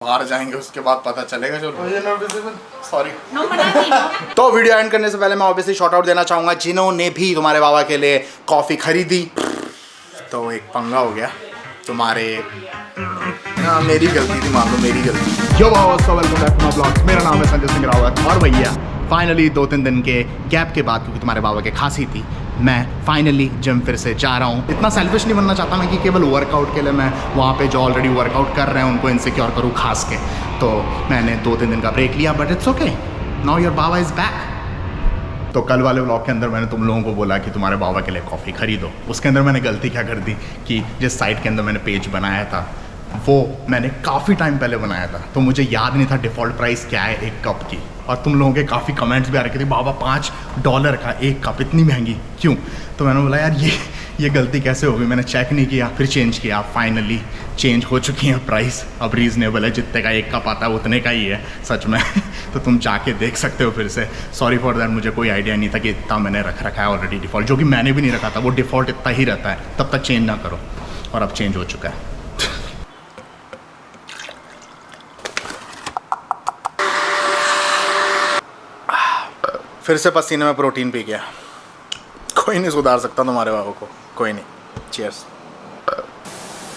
बाहर जाएंगे उसके बाद पता चलेगा। चलो सॉरी। तो वीडियो एंड करने से पहले मैं ऑब्वियसली शॉर्ट आउट देना चाहूंगा जिन्होंने भी तुम्हारे बाबा के लिए कॉफी खरीदी। तो एक पंगा हो गया तुम्हारे, मेरी गलती थी, मान लो मेरी गलती। Yo welcome back to my blog. मेरा नाम है संजय सिंह रावत और भैया फाइनली 2-3 दिन के गैप के बाद, क्योंकि तुम्हारे बाबा के खांसी थी, मैं फाइनली जिम फिर से जा रहा हूँ। इतना सेल्फिश नहीं बनना चाहता मैं कि केवल वर्कआउट के लिए मैं वहाँ पे जो ऑलरेडी वर्कआउट कर रहे हैं उनको इनसिक्योर करूँ खास के। तो मैंने 2-3 दिन का ब्रेक लिया, but it's okay, now your Baba is back. तो कल वाले व्लॉग के अंदर मैंने तुम लोगों को बोला कि तुम्हारे बाबा के लिए कॉफ़ी खरीदो। उसके अंदर मैंने गलती क्या कर दी कि जिस साइट के अंदर मैंने पेज बनाया था वो मैंने काफ़ी टाइम पहले बनाया था, तो मुझे याद नहीं था डिफ़ॉल्ट प्राइस क्या है एक कप की। और तुम लोगों के काफ़ी कमेंट्स भी आ रहे थे, बाबा $5 का एक कप, इतनी महंगी क्यों? तो मैंने बोला यार ये गलती कैसे हो गई, मैंने चेक नहीं किया, फिर चेंज किया। फाइनली चेंज हो चुकी है प्राइस, अब रीज़नेबल है, जितने का एक कप आता है उतने का ही है सच में। तो तुम जाके देख सकते हो फिर से। सॉरी फॉर दैट, मुझे कोई आइडिया नहीं था कि इतना मैंने रख रखा है ऑलरेडी डिफ़ॉल्ट, जो कि मैंने भी नहीं रखा था। वो डिफ़ॉल्ट इतना ही रहता है, तब तक चेंज ना करो। और अब चेंज हो चुका है। फिर से पसीने में प्रोटीन पी गया। कोई नहीं सुधार सकता तुम्हारे बाबू को, कोई नहीं। चीयर्स।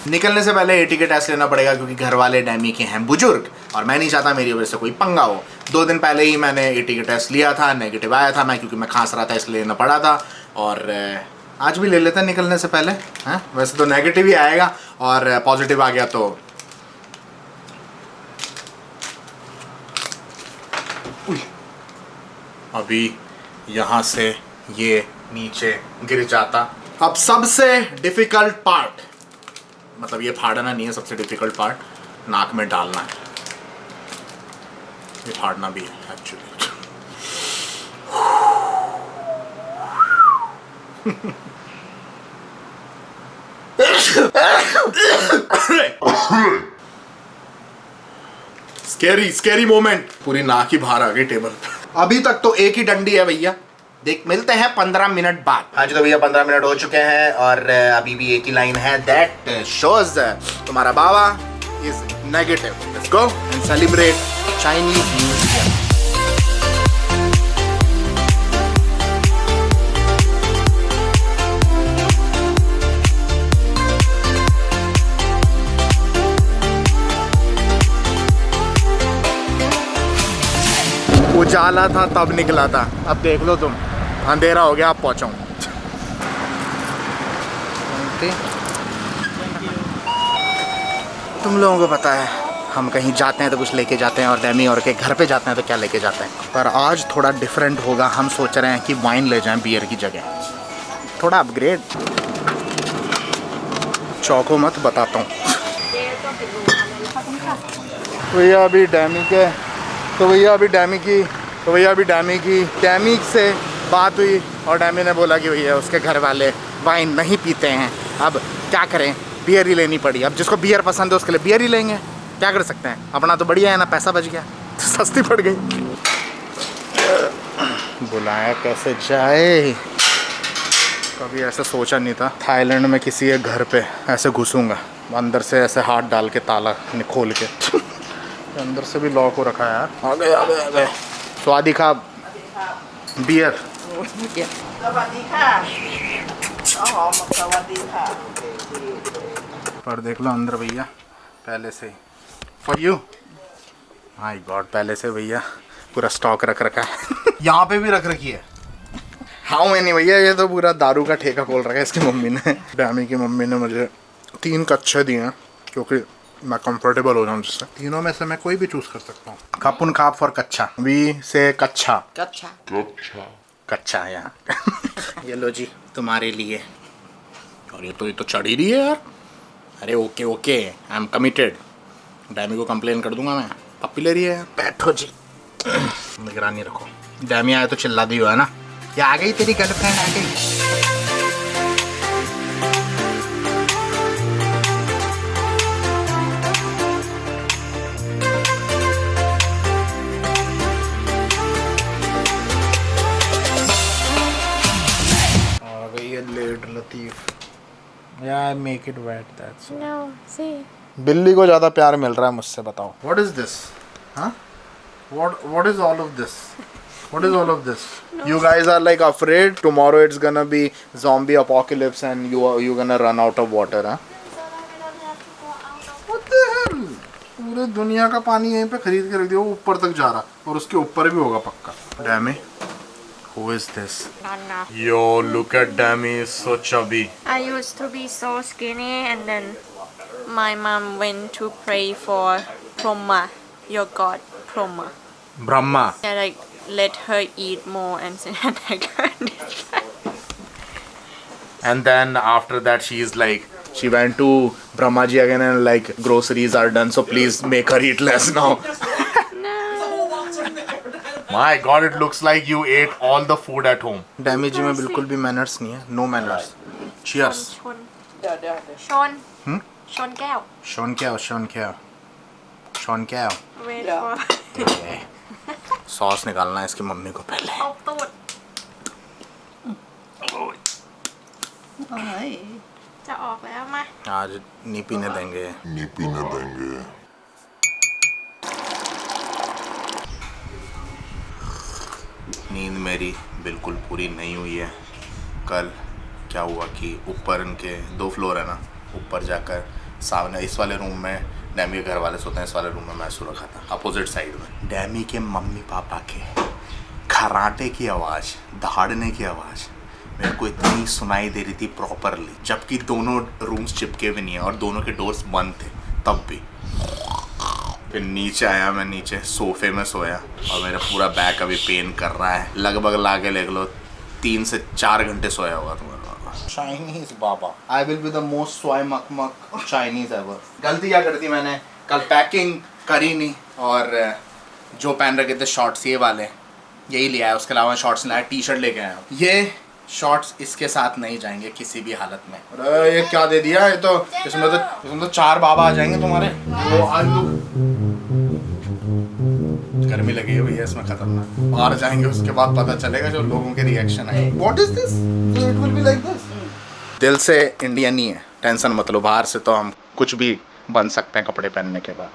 निकलने से पहले एटी के टेस्ट लेना पड़ेगा क्योंकि घर वाले डैमी के हैं बुजुर्ग और मैं नहीं चाहता मेरी वजह से कोई पंगा हो। 2 दिन पहले ही मैंने एटी के टेस्ट लिया था, नेगेटिव आया था, क्योंकि मैं खांस रहा था इसलिए लेना पड़ा था। और आज भी ले लेते हैं निकलने से पहले। हैं वैसे तो नेगेटिव ही आएगा और पॉजिटिव आ गया तो अभी यहाँ से ये नीचे गिर जाता। अब सबसे डिफिकल्ट पार्ट, मतलब ये फाड़ना नहीं है, सबसे डिफिकल्ट पार्ट नाक में डालना है। ये फाड़ना भी है एक्चुअली। स्कैरी मोमेंट, पूरी नाक ही बाहर आ गई टेबल पे। अभी तक तो एक ही डंडी है भैया। देख मिलते हैं 15 मिनट बाद। हाँ जी, तो भैया 15 मिनट हो चुके हैं और अभी भी एक ही लाइन है, दैट शोज तुम्हारा बाबा is negative. Let's go and celebrate Chinese new year. उजाला था तब निकला था, अब देख लो तुम, अंधेरा हो गया अब पहुंचाऊं। तुम लोगों को पता है हम कहीं जाते हैं तो कुछ लेके जाते हैं और डैमी और के घर पे जाते हैं तो क्या लेके जाते हैं। पर आज थोड़ा डिफरेंट होगा, हम सोच रहे हैं कि वाइन ले जाएं बियर की जगह, थोड़ा अपग्रेड। चौको मत, बताता हूँ। भैया अभी डैमी से बात हुई और डैमी ने बोला कि भैया उसके घर वाले वाइन नहीं पीते हैं। अब क्या करें, बियर ही लेनी पड़ी। अब जिसको बियर पसंद है उसके लिए बियर ही लेंगे, क्या कर सकते हैं। अपना तो बढ़िया है ना, पैसा बच गया, सस्ती पड़ गई। बुलाया कैसे जाए, कभी ऐसा सोचा नहीं था। थाईलैंड में किसी एक घर पे ऐसे घुसूंगा, अंदर से ऐसे हाथ डाल के ताला खोल के। अंदर से भी लॉक हो रखा है यार। आ गए। स्वादिका बियर। पर देख लो अंदर भैया पहले से ही फॉर यू, माय गॉड, पहले से भैया पूरा स्टॉक रख रखा है। यहाँ पे भी रख रखी है। हाँ मैं नहीं भैया, ये तो पूरा दारू का ठेका खोल रखा है इसकी मम्मी ने। डैमी की मम्मी ने मुझे 3 कच्चे दिए हैं क्योंकि मैं कंफर्टेबल हो जाऊँ जिससे। तीनों में से मैं कोई भी चूज कर सकता हूँ। खापुन खाप फॉर कच्चा, वी से कच्चा यहाँ। ये लो जी तुम्हारे लिए। और ये तो चढ़ ही रही है यार। अरे ओके आई एम कमिटेड। डैमी को कंप्लेन कर दूंगा मैं, पप्पी ले रही है यार। बैठो जी, निगरानी रखो। डैमी आए तो चिल्ला दी हो है ना, ये आ गई तेरी गर्लफ्रेंड आ गई। Latief. Yeah, I make it wet. That's all. No, see. बिल्ली को ज़्यादा प्यार मिल रहा है मुझसे, बताओ। What is this? Huh? What is all of this? What is all of this? No. You guys are like afraid tomorrow it's gonna be zombie apocalypse and you're gonna run out of water, huh? What the hell? पूरे दुनिया का पानी यहीं पे खरीद के रख दिया, वो ऊपर तक जा रहा और उसके ऊपर भी होगा पक्का। Dammy, who is this? Nana. Yo, look at Dammy, is so chubby. I used to be so skinny, and then my mom went to pray for Brahma, your god Brahma. Brahma. Yeah, like let her eat more and I got this. And then after that she's like, she went to Brahmaji again and like, groceries are done, so please make her eat less now. My God, it looks like you ate all the food at home. Dammy जी में बिल्कुल भी manners नहीं है, no manners. Cheers. Sean. Sean Gao. Sean क्या? Sean क्या? Sean क्या? Wait for. Sauce निकालना है इसकी मम्मी को पहले। Oh, दूध।จะออกแล้วมา आज नहीं पीने देंगे। नींद मेरी बिल्कुल पूरी नहीं हुई है। कल क्या हुआ कि ऊपर इनके 2 फ्लोर है ना, ऊपर जाकर सामने इस वाले रूम में डैमी के घर वाले सोते हैं, इस वाले रूम में मैं सो रखा था अपोजिट साइड में। डैमी के मम्मी पापा के खराटे की आवाज़, दहाड़ने की आवाज़ मेरे को इतनी सुनाई दे रही थी प्रॉपरली, जबकि दोनों रूम्स चिपके भी नहीं है और दोनों के डोर्स बंद थे तब भी। फिर नीचे आया, मैं नीचे सोफे में सोया और मेरा पूरा बैक अभी पेन कर रहा है। लगभग ला के देख लो 3 से 4 घंटे सोया होगा तुम्हारा। चाइनीज बाबा, I will be the most स्वाई मकमक चाइनीज एवर। गलती क्या करती मैंने, कल पैकिंग करी नहीं और जो पहन रखे थे शॉर्ट्स ये वाले, यही लिया है, उसके अलावा शॉर्ट्स लाया, टी शर्ट लेके आया। ये शॉर्ट्स इसके साथ नहीं जाएंगे किसी भी हालत में। अरे ये क्या दे दिया, ये तो इसमें तो 4 बाबा आ जाएंगे तुम्हारे। वो आलू गर्मी लगी है भैया इसमें खतरनाक, बाहर जाएंगे उसके बाद पता चलेगा जो लोगों के रिएक्शन आए। What is this? It will be like this. दिल से इंडियन ही है, टेंशन मत लो, बाहर से तो हम कुछ भी बन सकते हैं कपड़े पहनने के बाद।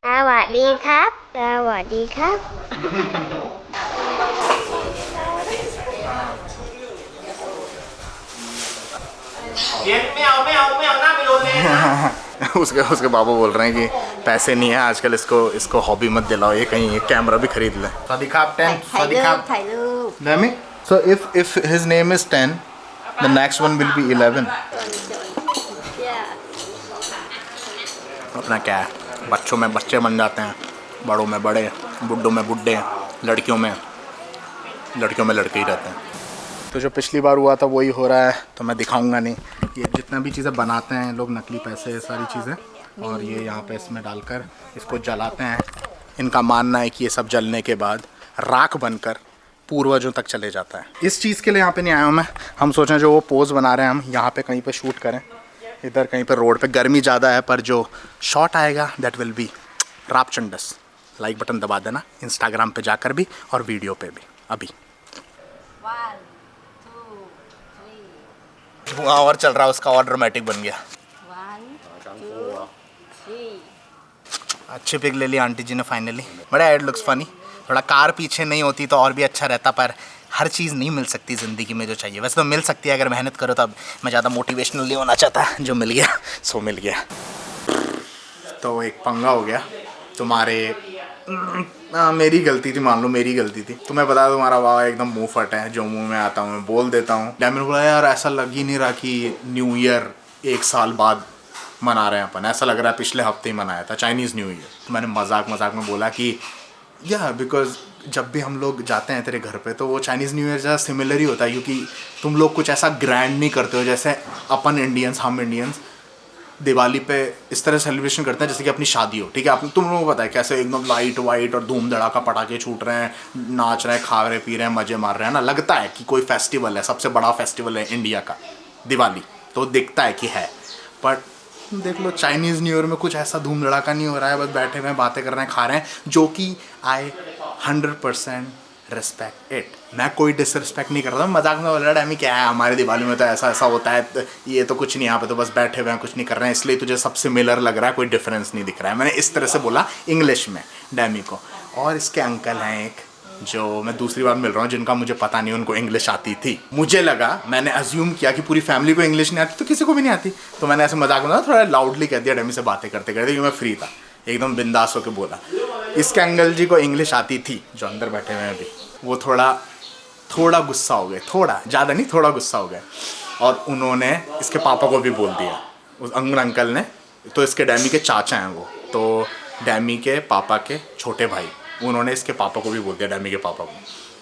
สวัสดีครับสวัสดีครับ उसके बाबा बोल रहे हैं कि पैसे नहीं है आजकल, इसको हॉबी मत दिलाओ, ये कहीं कैमरा भी खरीद ले। सवादिकाप 10 सवादिकाप। Dami, so if his name is 10, the next one will be 11. अपना क्या है, बच्चों में बच्चे बन जाते हैं, बड़ों में बड़े, बुड्ढों में बुड्ढे, लड़कियों में लड़के ही रहते हैं। तो जो पिछली बार हुआ था वही हो रहा है, तो मैं दिखाऊंगा नहीं। ये जितना भी चीज़ें बनाते हैं लोग, नकली पैसे, सारी चीज़ें, और ये यहाँ पे इसमें डालकर इसको जलाते हैं। इनका मानना है कि ये सब जलने के बाद राख बनकर पूर्वजों तक चले जाता है। इस चीज़ के लिए यहाँ पे नहीं आया हूँ मैं। हम सोच रहे हैं जो वो पोज़ बना रहे हैं हम यहाँ पे कहीं पे शूट करें, इधर कहीं पे रोड पे। गर्मी ज़्यादा है पर जो शॉट आएगा दैट विल बी रापचंडस। लाइक बटन दबा देना इंस्टाग्राम पे जाकर भी और वीडियो पे भी। अभी 1 2 3 धुआं और चल रहा है, उसका और ड्रामेटिक बन गया। 1 2 3 अच्छी पिक ले ली आंटी जी ने फाइनली। बड़ा एड लुक्स फनी। थोड़ा कार पीछे नहीं होती तो और भी अच्छा रहता, पर हर चीज़ नहीं मिल सकती ज़िंदगी में जो चाहिए। वैसे तो मिल सकती है अगर मेहनत करो, तब मैं ज़्यादा मोटिवेशनल नहीं होना चाहता। जो मिल गया सो मिल गया। तो एक पंगा हो गया तुम्हारे, मेरी गलती थी, मान लो मेरी गलती थी। तुम्हें पता है तुम्हारा बाबा एकदम मुँह फट है, जो मुँह में आता हूँ मैं बोल देता हूँ। डैमी ने बोला यार ऐसा लग ही नहीं रहा कि न्यू ईयर 1 साल बाद मना रहे हैं अपन, ऐसा लग रहा है पिछले हफ्ते ही मनाया था चाइनीज़ न्यू ईयर। तो मैंने मजाक में बोला कि या बिकॉज जब भी हम लोग जाते हैं तेरे घर पे तो वो चाइनीज़ न्यू ईयर ज़्यादा सिमिलर ही होता है, क्योंकि तुम लोग कुछ ऐसा ग्रैंड नहीं करते हो जैसे अपन इंडियंस, हम इंडियंस दिवाली पे इस तरह सेलिब्रेशन करते हैं जैसे कि अपनी शादी हो, ठीक है। आप तुम लोगों को पता है कैसे एकदम लाइट वाइट और धूम धड़ाका पटाखे छूट रहे हैं, नाच रहे हैं, खा रहे पी रहे हैं, मज़े मार रहे हैं ना, लगता है कि कोई फेस्टिवल है, सबसे बड़ा फेस्टिवल है इंडिया का दिवाली, तो दिखता है कि है। बट देख लो चाइनीज़ न्यू ईयर में कुछ ऐसा धूम धड़ाका नहीं हो रहा है, बस बैठे हुए हैं, बातें कर रहे हैं, खा रहे हैं, जो कि आई 100% रिस्पेक्ट इट। मैं कोई डिसरिस्पेक्ट नहीं कर रहा, मजाक में बोल रहा है क्या है हमारे दिवाली में तो ऐसा ऐसा होता है, ये तो कुछ नहीं, यहाँ पे तो बस बैठे हुए हैं, कुछ नहीं कर रहे हैं, इसलिए तुझे सब सिमिलर लग रहा है, कोई डिफरेंस नहीं दिख रहा है। मैंने इस तरह से बोला इंग्लिश में डैमी को। और इसके अंकल हैं एक, जो मैं दूसरी बार मिल रहा हूँ, जिनका मुझे पता नहीं उनको इंग्लिश आती थी। मुझे लगा, मैंने अज्यूम किया कि पूरी फैमिली को इंग्लिश नहीं आती तो किसी को भी नहीं आती, तो मैंने ऐसे मजाक में थोड़ा लाउडली कह दिया डैमी से बातें करते करते, क्योंकि मैं फ्री था, एकदम बिंदास होकर बोला। इसके अंकल जी को इंग्लिश आती थी, जो अंदर बैठे हुए हैं अभी, वो थोड़ा गुस्सा हो गए, थोड़ा ज़्यादा नहीं, थोड़ा गुस्सा हो गए, और उन्होंने इसके पापा को भी बोल दिया, उस अंकल ने। तो इसके डैमी के चाचा हैं वो, तो डैमी के पापा के छोटे भाई, उन्होंने इसके पापा को भी बोल दिया, डैमी के पापा को।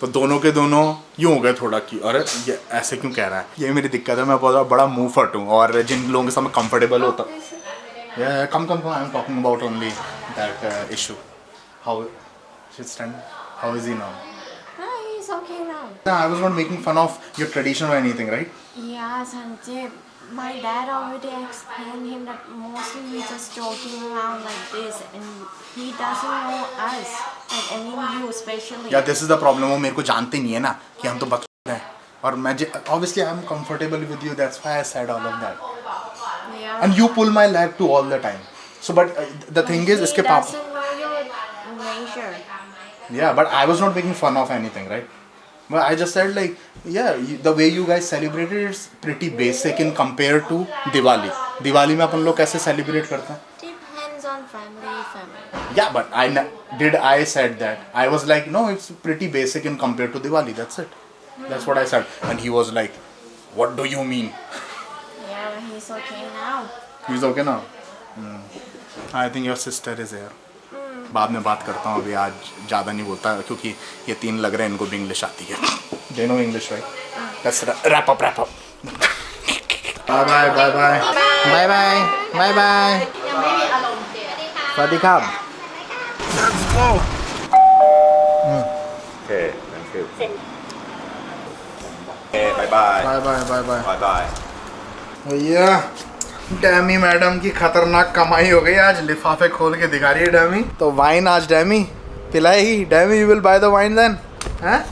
तो दोनों के दोनों यूँ हो गए थोड़ा कि अरे ये ऐसे क्यों कह रहा है, ये मेरी दिक्कत है, मैं बहुत बड़ा मुँह फट हूँ, और जिन लोगों के साथ मैं कंफर्टेबल होता हूँ, come I am talking about only that issue. How is he now? It's okay now. No, I was not making fun of your tradition or anything, right? Yeah, Sanjay, my dad already explained him that mostly we're just joking around like this, and he doesn't know us, like I mean you especially. Yeah, this is the problem. वो मेरे को जानते नहीं है ना कि हम तो बच्चे हैं, और मैं obviously I'm comfortable with you. That's why I said all of that. Yeah. And you pull my leg too all the time. So, but the thing is, इसके पापा. He doesn't know your nature. Yeah, but I was not making fun of anything, right? But I just said like, yeah, the way you guys celebrated it's pretty basic in compared to Diwali. Diwali में अपन लोग कैसे celebrate करते हैं? Depends on family. Yeah, but I said that. I was like, no, it's pretty basic in compared to Diwali. That's it. That's what I said. And he was like, what do you mean? Yeah, he's okay now. He's okay now? I think your sister is here. बाद में बात करता हूँ, अभी आज ज़्यादा नहीं बोलता क्योंकि ये तीन लग रहे हैं इनको भी इंग्लिश आती है। They know English, right? Let's wrap up. Bye bye. सवादी खाब. Let's go. Okay, thank you. Okay, bye-bye. भैया डैमी मैडम की खतरनाक कमाई हो गई, आज लिफाफे खोल के दिखा रही है डैमी। तो वाइन आज डैमी पिलाएगी। डैमी you will buy the wine then? हैं?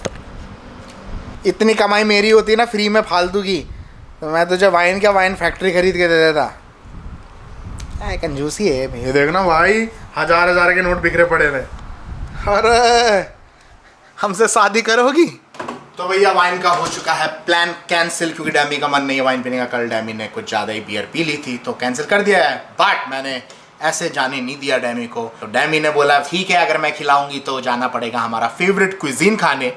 इतनी कमाई मेरी होती ना फ्री में फालतू की, तो मैं तुझे वाइन क्या वाइन फैक्ट्री खरीद के दे देता। कंजूसी है ये, देखना भाई हजार के नोट बिखरे पड़े थे। अरे हमसे शादी करोगी? तो भैया वाइन का हो चुका है प्लान कैंसिल, क्योंकि डैमी का मन नहीं है वाइन पीने का। कल डैमी ने कुछ ज़्यादा ही बियर पी ली थी तो कैंसिल कर दिया है, बट मैंने ऐसे जाने नहीं दिया डैमी को। तो डैमी ने बोला ठीक है अगर मैं खिलाऊंगी तो जाना पड़ेगा हमारा फेवरेट क्विजीन खाने।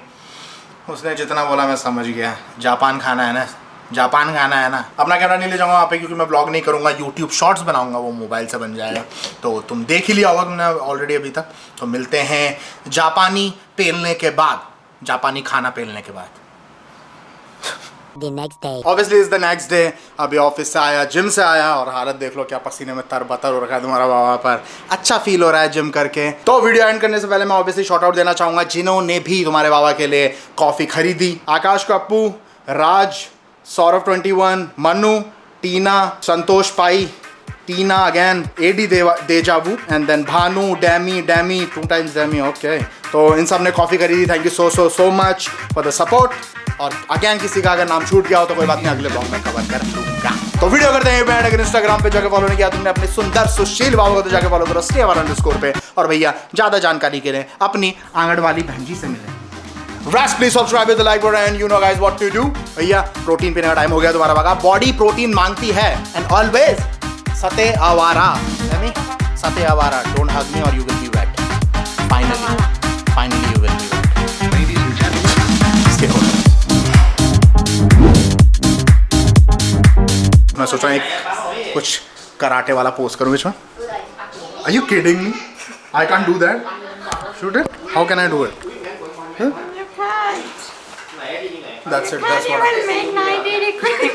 उसने जितना बोला मैं समझ गया, जापान खाना है ना, जापान खाना है ना। अपना कैमरा नहीं ले जाऊँगा वहाँ पे क्योंकि मैं ब्लॉग नहीं करूँगा, यूट्यूब शॉर्ट्स बनाऊँगा, वो मोबाइल से बन जाएगा। तो तुम देख ही लिया होगा तुमने ऑलरेडी अभी तक। तो मिलते हैं जापानी पेलने के बाद, जापानी खाना पेलने के बाद। The next day. Obviously it's the next day. अभी ऑफिस से आया, जिम से आया, और हालत देख लो क्या पसीने में तरबतर हो रखा है तुम्हारा बाबा पर। अच्छा फील हो रहा है जिम करके। तो वीडियो एंड करने से पहले मैं ऑब्वियसली शॉर्ट आउट देना चाहूँगा जिन्होंने भी तुम्हारे बाबा के लिए कॉफ़ी खरीदी। Akash Kappu, Raj, Saurabh 21, Manu, Tina, Santosh Pai, Tina again, Eddie देजाबू, एंड देन भानु, डैमी 2 times डैमी, ओके। तो इन सब ने कॉफ़ी खरीदी। Thank you so much for the support. और अगेन किसी का अगर नाम छूट गया हो तो कोई बात नहीं, अगले ब्लॉग में कवर कर लूँगा। तो वीडियो करते हैं बैठ, अगर इंस्टाग्राम पे जाकर फॉलो नहीं किया तुमने अपने सुंदर सुशील बाबू को तो जाकर फॉलो करो __ पे। और भैया ज़्यादा जानकारी के लिए अपनी आंगन वाली बहन जी से मिले। रैस please subscribe with the like button and you know guys what to do. भैया प्रोटीन पीने का टाइम हो गया तुम्हारा बाबा, बॉडी प्रोटीन मांगती है। एंड ऑलवेज सते आवारा, सते आवारा, don't hug me or you will be wet. Finally you will be wet. मैं सोच रहा हूँ एक कुछ कराटे वाला पोज करूँ बीच में। Are you kidding me? I can't do that. Shoot it. How can I do it? You can't. That's it. Can't That's what. even make 90 degree